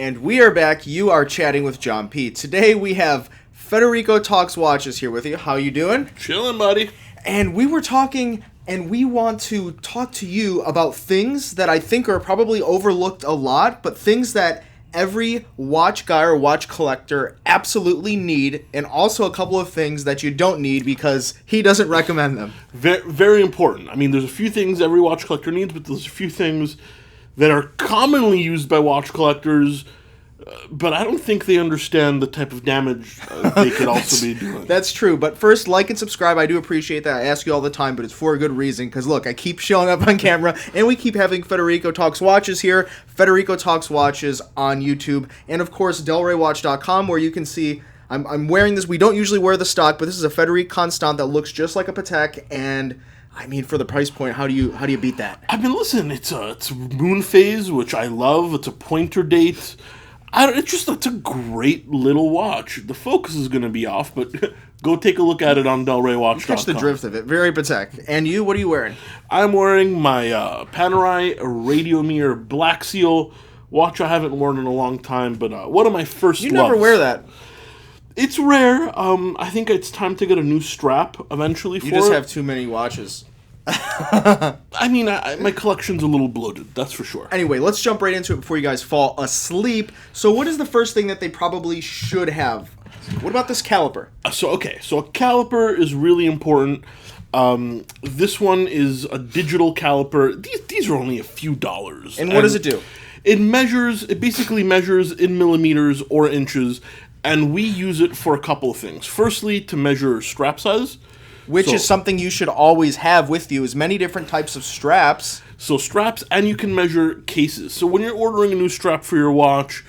And we are back. You are chatting with John P. Today we have Federico Talks Watches here with you. How you doing? Chilling, buddy. And we were talking, and we want to talk to you about things that I think are probably overlooked a lot, but things that every watch guy or watch collector absolutely need, and also a couple of things that you don't need because he doesn't recommend them. Very, very important. I mean, there's a few things every watch collector needs, but there's a few things that are commonly used by watch collectors, but I don't think they understand the type of damage they could also be doing. That's true, but first, like and subscribe. I do appreciate that. I ask you all the time, but it's for a good reason, because look, I keep showing up on camera, and we keep having Federico Talks Watches here, Federico Talks Watches on YouTube, and of course, delraywatch.com, where you can see I'm wearing this. We don't usually wear the stock, but this is a Federico Constant that looks just like a Patek, and I mean, for the price point, how do you beat that? I mean, listen, it's moon phase, which I love. It's a pointer date. It's a great little watch. The focus is going to be off, but go take a look at it on delraywatch.com. Catch the drift of it. Very Patek. And you, what are you wearing? I'm wearing my Panerai Radiomir Black Seal watch. I haven't worn in a long time, but one of my first You loves. never wear that. It's rare. I think it's time to get a new strap eventually for it. You just have too many watches. I mean, my collection's a little bloated, that's for sure. Anyway, let's jump right into it before you guys fall asleep. So what is the first thing that they probably should have? What about this caliper? So a caliper is really important. This one is a digital caliper. These are only a few dollars. And what does it do? It basically measures in millimeters or inches, and we use it for a couple of things. Firstly, to measure strap size. Which is something you should always have with you, is many different types of straps. So straps, and you can measure cases. So when you're ordering a new strap for your watch,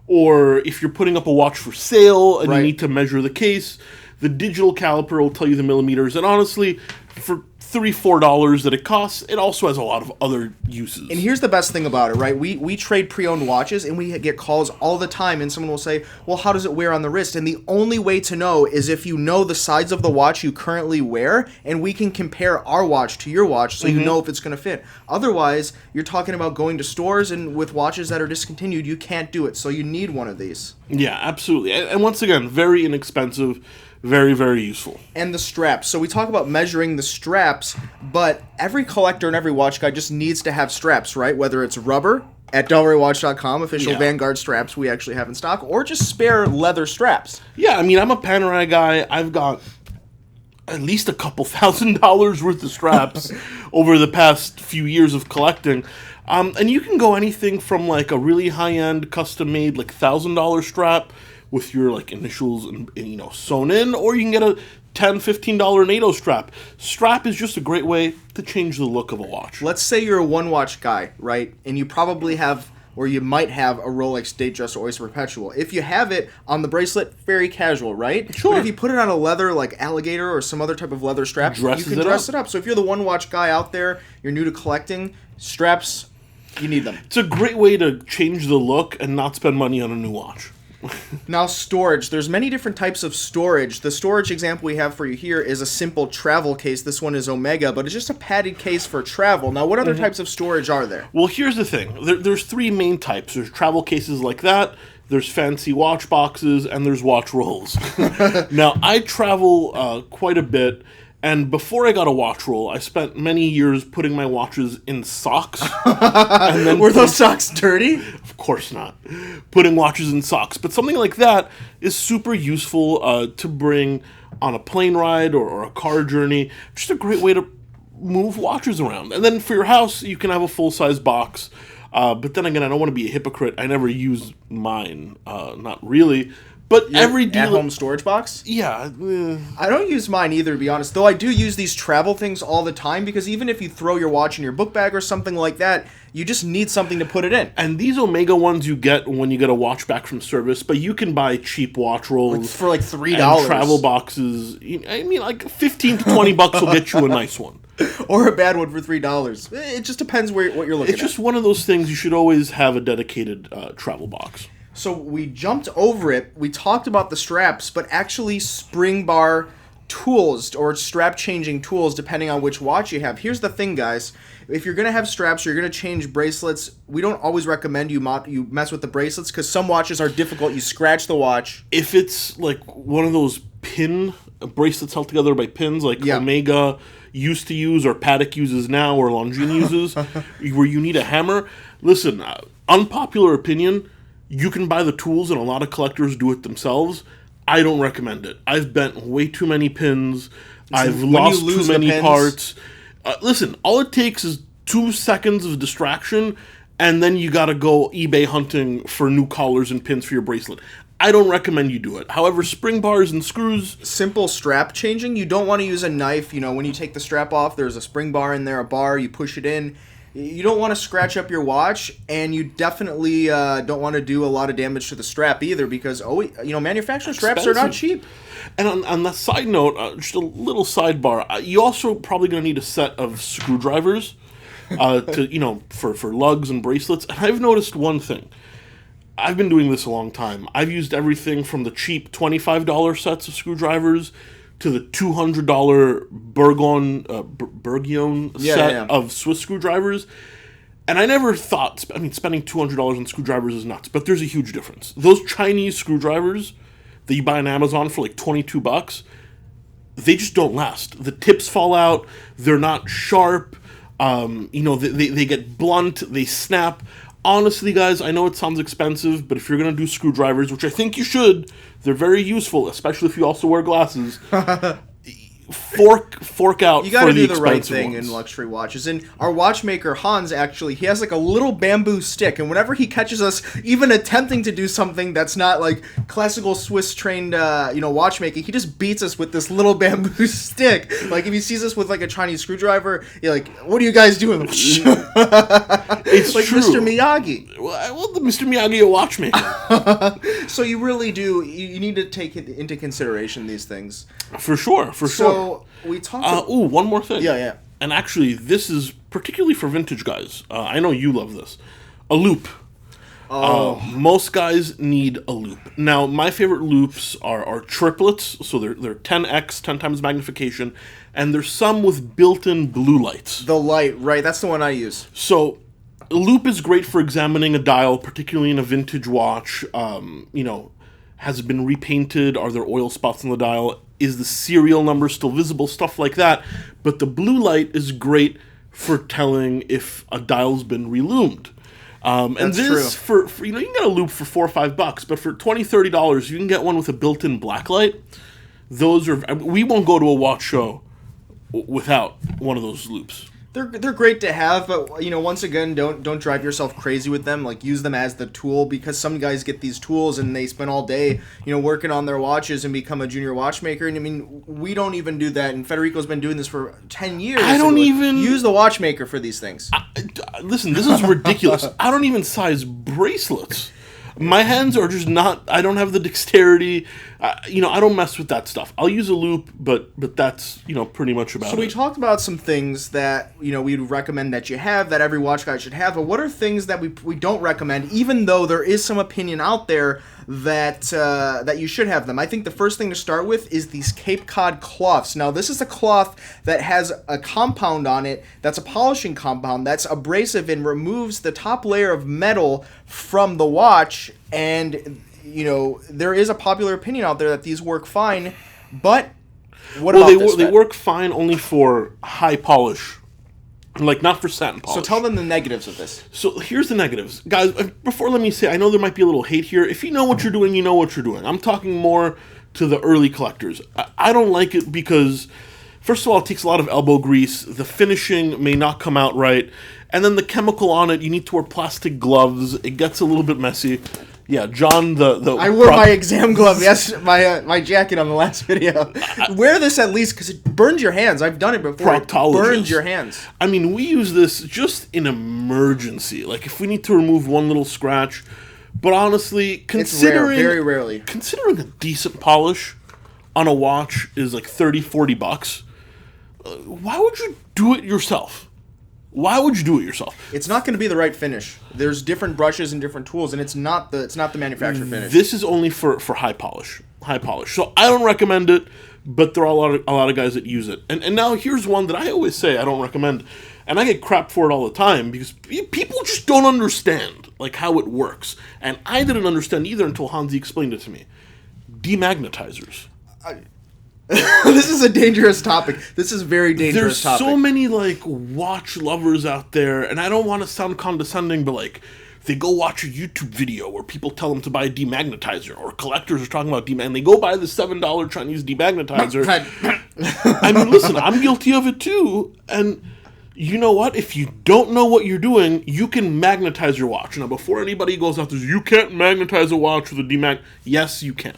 or if you're putting up a watch for sale and you need to measure the case, the digital caliper will tell you the millimeters. And honestly, for $3-4 that it costs, it also has a lot of other uses. And here's the best thing about it, right? We trade pre-owned watches, and we get calls all the time, and someone will say, well, how does it wear on the wrist? And the only way to know is if you know the size of the watch you currently wear, and we can compare our watch to your watch so you know if it's going to fit. Otherwise, you're talking about going to stores, and with watches that are discontinued, you can't do it. So you need one of these. Yeah, absolutely. And once again, very inexpensive. Very, very useful. And the straps. So we talk about measuring the straps, but every collector and every watch guy just needs to have straps, right? Whether it's rubber at delraywatch.com, official Vanguard straps we actually have in stock, or just spare leather straps. Yeah, I mean, I'm a Panerai guy. I've got at least a couple $1,000s worth of straps over the past few years of collecting. And you can go anything from like a really high-end, custom-made, like $1,000 strap with your like initials and sewn in, or you can get a $10-15 NATO strap. Strap is just a great way to change the look of a watch. Let's say you're a one watch guy, right? And you probably have, or you might have, a Rolex Datejust Oyster Perpetual. If you have it on the bracelet, very casual, right? Sure. But if you put it on a leather like alligator or some other type of leather strap, you can dress it up. So if you're the one watch guy out there, you're new to collecting, straps, you need them. It's a great way to change the look and not spend money on a new watch. Now, storage. There's many different types of storage. The storage example we have for you here is a simple travel case. This one is Omega, but it's just a padded case for travel. Now, what other types of storage are there? Well, here's the thing. There's three main types. There's travel cases like that, there's fancy watch boxes, and there's watch rolls. Now, I travel quite a bit, and before I got a watch roll, I spent many years putting my watches in socks. And then were those socks dirty? Of course not. Putting watches in socks. But something like that is super useful to bring on a plane ride or a car journey. Just a great way to move watches around. And then for your house, you can have a full-size box. But then again, I don't want to be a hypocrite. I never use mine. Not really. But every dealer... At-home storage box? Yeah. I don't use mine either, to be honest. Though I do use these travel things all the time, because even if you throw your watch in your book bag or something like that, you just need something to put it in. And these Omega ones you get when you get a watch back from service, but you can buy cheap watch rolls for like $3. And travel boxes. I mean, like $15 to $20 will get you a nice one. Or a bad one for $3. It just depends what you're looking at. It's just one of those things. You should always have a dedicated travel box. So we jumped over it. We talked about the straps, but actually spring bar tools or strap changing tools depending on which watch you have. Here's the thing, guys. If you're going to have straps or you're going to change bracelets, we don't always recommend you mess with the bracelets because some watches are difficult. You scratch the watch. If it's like one of those pin bracelets held together by pins like Omega used to use or Patek uses now or Longines uses, where you need a hammer, listen, unpopular opinion, you can buy the tools and a lot of collectors do it themselves. I don't recommend it. I've bent way too many pins. I've lost too many parts. Listen, all it takes is 2 seconds of distraction, and then you got to go eBay hunting for new collars and pins for your bracelet. I don't recommend you do it. However, spring bars and screws... Simple strap changing. You don't want to use a knife. You know, when you take the strap off, there's a spring bar in there, a bar, you push it in. You don't want to scratch up your watch, and you definitely don't want to do a lot of damage to the strap either because, manufacturer straps are not cheap. And on that side note, just a little sidebar, you also probably going to need a set of screwdrivers for lugs and bracelets. And I've noticed one thing. I've been doing this a long time. I've used everything from the cheap $25 sets of screwdrivers to the $200 Bergion set of Swiss screwdrivers. And I never thought, spending $200 on screwdrivers is nuts, but there's a huge difference. Those Chinese screwdrivers that you buy on Amazon for like $22, they just don't last. The tips fall out. They're not sharp. They get blunt. They snap. Honestly, guys, I know it sounds expensive, but if you're going to do screwdrivers, which I think you should, they're very useful, especially if you also wear glasses. Fork out. You got to do the right thing in luxury watches. And our watchmaker Hans, actually, he has like a little bamboo stick, and whenever he catches us even attempting to do something that's not like classical Swiss trained watchmaking, he just beats us with this little bamboo stick. Like if he sees us with like a Chinese screwdriver, you're like, what are you guys doing? It's like true. Mr. Miyagi. Well, the Mr. Miyagi a watchmaker. So you really do, you need to take into consideration these things. For sure. So we talked. One more thing. Yeah. And actually, this is particularly for vintage guys. I know you love this. A loop. Most guys need a loop. Now, my favorite loops are triplets, so they're 10x, 10 times magnification, and there's some with built-in blue lights. The light, right? That's the one I use. So, a loop is great for examining a dial, particularly in a vintage watch. Has it been repainted? Are there oil spots on the dial? Is the serial number still visible? Stuff like that. But the blue light is great for telling if a dial's been reloomed. And this, true. For you can get a loop for $4 or $5, but for $20-$30, you can get one with a built-in black light. Those are. We won't go to a watch show without one of those loops. They're great to have, but once again, don't drive yourself crazy with them. Like use them as the tool because some guys get these tools and they spend all day working on their watches and become a junior watchmaker. And we don't even do that. And Federico's been doing this for 10 years. I don't even use the watchmaker for these things. Listen, this is ridiculous. I don't even size bracelets. My hands are just not. I don't have the dexterity. I don't mess with that stuff. I'll use a loop, but that's pretty much about it. So we talked about some things that we'd recommend that you have, that every watch guy should have. But what are things that we don't recommend, even though there is some opinion out there that you should have them? I think the first thing to start with is these Cape Cod cloths. Now this is a cloth that has a compound on it that's a polishing compound that's abrasive and removes the top layer of metal from the watch. And there is a popular opinion out there that these work fine, but what about this? They work fine only for high polish, like not for satin polish. So tell them the negatives of this. So here's the negatives, guys. Before, let me say, I know there might be a little hate here. If you know what you're doing, you know what you're doing. I'm talking more to the early collectors. I don't like it because, first of all, it takes a lot of elbow grease. The finishing may not come out right. And then the chemical on it, you need to wear plastic gloves. It gets a little bit messy. Yeah, John, I wore my exam glove, yes, my jacket on the last video. Wear this at least because it burns your hands. I've done it before. Proctologist. It burns your hands. We use this just in emergency. Like if we need to remove one little scratch. But honestly, considering... It's rare, very rarely. Considering a decent polish on a watch is like $30-$40, why would you do it yourself? Why would you do it yourself? It's not going to be the right finish. There's different brushes and different tools, and it's not the manufacturer finish. This is only for high polish. high polish. So I don't recommend it, but there are a lot of guys that use it. And now here's one that I always say I don't recommend, and I get crap for it all the time because people just don't understand like how it works, and I didn't understand either until Hansi explained it to me. Demagnetizers. This is a dangerous topic. This is a very dangerous topic. There's topic. so many like watch lovers out there, and I don't want to sound condescending, but like they go watch a YouTube video where people tell them to buy a demagnetizer, or collectors are talking about and they go buy the $7 Chinese demagnetizer. I mean, listen, I'm guilty of it too, and you know what? If you don't know what you're doing, you can magnetize your watch. Now, before anybody goes out there, you can't magnetize a watch with a demag. Yes, you can.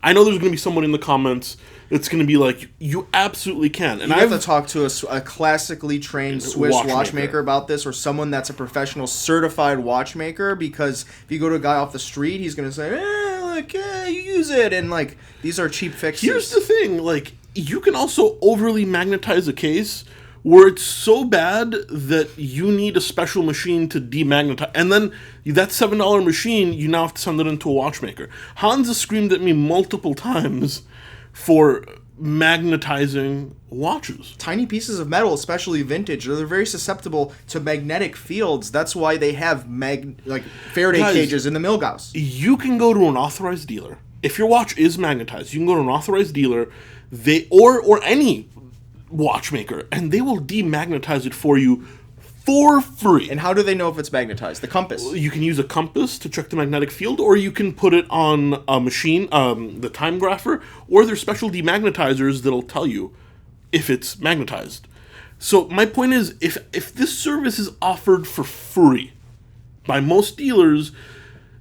I know there's going to be someone in the comments that's going to be like, you absolutely can. And you have to talk to a classically trained Swiss watchmaker about this, or someone that's a professional certified watchmaker, because if you go to a guy off the street, he's going to say, you use it, and like, these are cheap fixes. Here's the thing, like, you can also overly magnetize a case where it's so bad that you need a special machine to demagnetize. And then that $7 machine, you now have to send it into a watchmaker. Hans has screamed at me multiple times for magnetizing watches. Tiny pieces of metal, especially vintage, they're very susceptible to magnetic fields. That's why they have Faraday cages in the Milgauss. You can go to an authorized dealer. If your watch is magnetized, you can go to an authorized dealer, or any watchmaker, and they will demagnetize it for you for free. And how do they know if it's magnetized? The compass. You can use a compass to check the magnetic field, or you can put it on a machine, the time grapher, or there's special demagnetizers that'll tell you if it's magnetized. So my point is, if this service is offered for free by most dealers,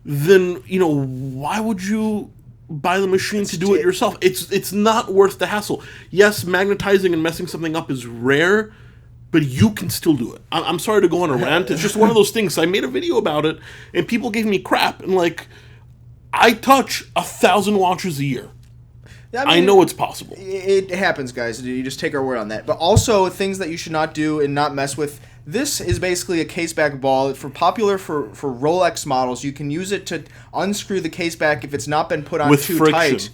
then why would you buy the machine to do it yourself? It's not worth the hassle. Yes, magnetizing and messing something up is rare, but you can still do it. I'm sorry to go on a rant. It's just one of those things. I made a video about it, and people gave me crap. And like, I touch 1,000 watches a year. I know it's possible. It happens, guys. You just take our word on that. But also, things that you should not do and not mess with. This is basically a case back ball. Popular for Rolex models. You can use it to unscrew the case back if it's not been put on too tight.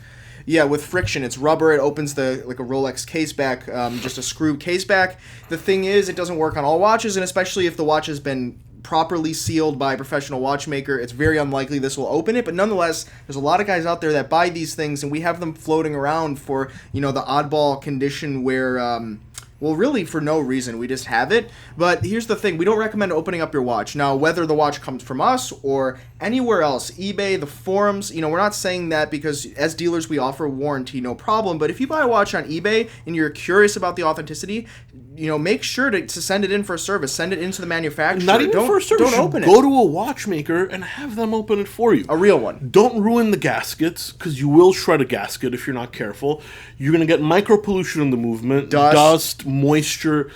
Yeah, with friction. It's rubber. It opens like a Rolex case back, just a screw case back. The thing is, it doesn't work on all watches, and especially if the watch has been properly sealed by a professional watchmaker, it's very unlikely this will open it. But nonetheless, there's a lot of guys out there that buy these things, and we have them floating around for the oddball condition where really for no reason, we just have it. But here's the thing, we don't recommend opening up your watch. Now, whether the watch comes from us or anywhere else, eBay, the forums, we're not saying that because as dealers we offer warranty, no problem. But if you buy a watch on eBay and you're curious about the authenticity, make sure to send it in for a service. Send it into the manufacturer. Not even for a service. Don't open it. Go to a watchmaker and have them open it for you. A real one. Don't ruin the gaskets, because you will shred a gasket if you're not careful. You're going to get micro pollution in the movement, dust, moisture.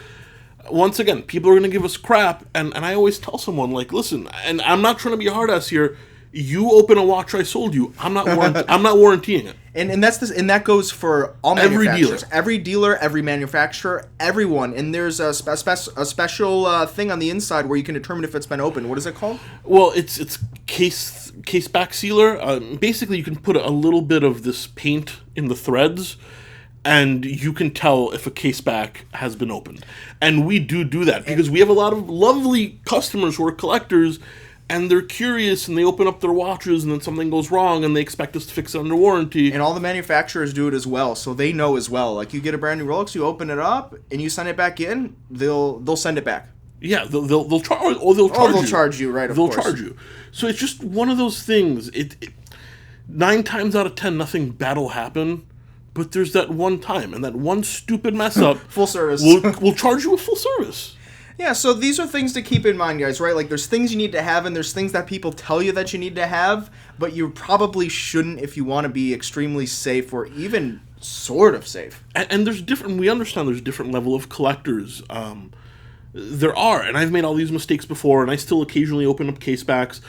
Once again, people are going to give us crap, and I always tell someone, like, listen, and I'm not trying to be a hard ass here. You open a watch I sold you. I'm not warrantying it. And that goes for all manufacturers. Every dealer, every manufacturer, everyone. And there's a special thing on the inside where you can determine if it's been opened. What is it called? Well, it's case back sealer. Basically, you can put a little bit of this paint in the threads, and you can tell if a case back has been opened. And we do that because we have a lot of lovely customers who are collectors, and they're curious, and they open up their watches, and then something goes wrong, and they expect us to fix it under warranty. And all the manufacturers do it as well, so they know as well. Like, you get a brand new Rolex, you open it up, and you send it back in, they'll send it back. Yeah, they'll charge you. Right, of course. They'll charge you. So it's just one of those things. It 9 times out of 10, nothing bad will happen, but there's that one time, and that one stupid mess up. Full service. We'll charge you with full service. Yeah, so these are things to keep in mind, guys, right? Like, there's things you need to have, and there's things that people tell you that you need to have, but you probably shouldn't if you want to be extremely safe or even sort of safe. And we understand there's different level of collectors. There are, and I've made all these mistakes before, and I still occasionally open up case backs,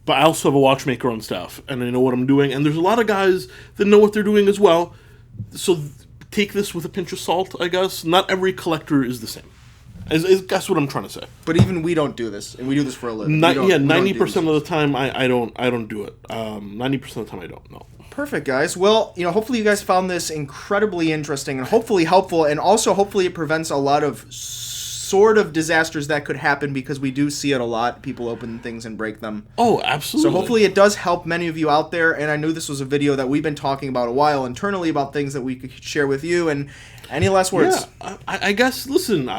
but I also have a watchmaker on staff, and I know what I'm doing, and there's a lot of guys that know what they're doing as well, so take this with a pinch of salt, I guess. Not every collector is the same. That's what I'm trying to say. But even we don't do this, and we do this for a living. 90% of the time I don't do it. 90% of the time I don't. No. Perfect, guys. Well, hopefully you guys found this incredibly interesting and hopefully helpful, and also hopefully it prevents a lot of sort of disasters that could happen, because we do see it a lot. People open things and break them. Oh, absolutely. So hopefully it does help many of you out there, and I knew this was a video that we've been talking about a while internally about things that we could share with you. And any last words? Yeah, I guess, listen,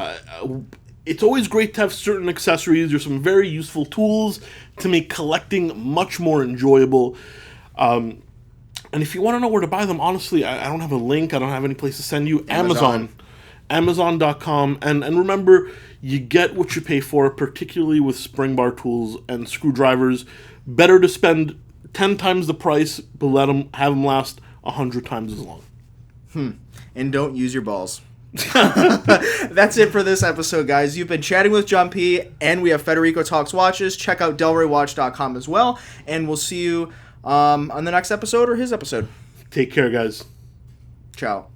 it's always great to have certain accessories. There's some very useful tools to make collecting much more enjoyable. And if you want to know where to buy them, honestly, I don't have a link. I don't have any place to send you. Amazon. Amazon.com. And remember, you get what you pay for, particularly with spring bar tools and screwdrivers. Better to spend 10 times the price, but have them last 100 times as long. And don't use your balls. That's it for this episode, guys. You've been chatting with John P, and we have Federico Talks Watches. Check out DelRayWatch.com as well, and we'll see you on the next episode or his episode. Take care, guys. Ciao.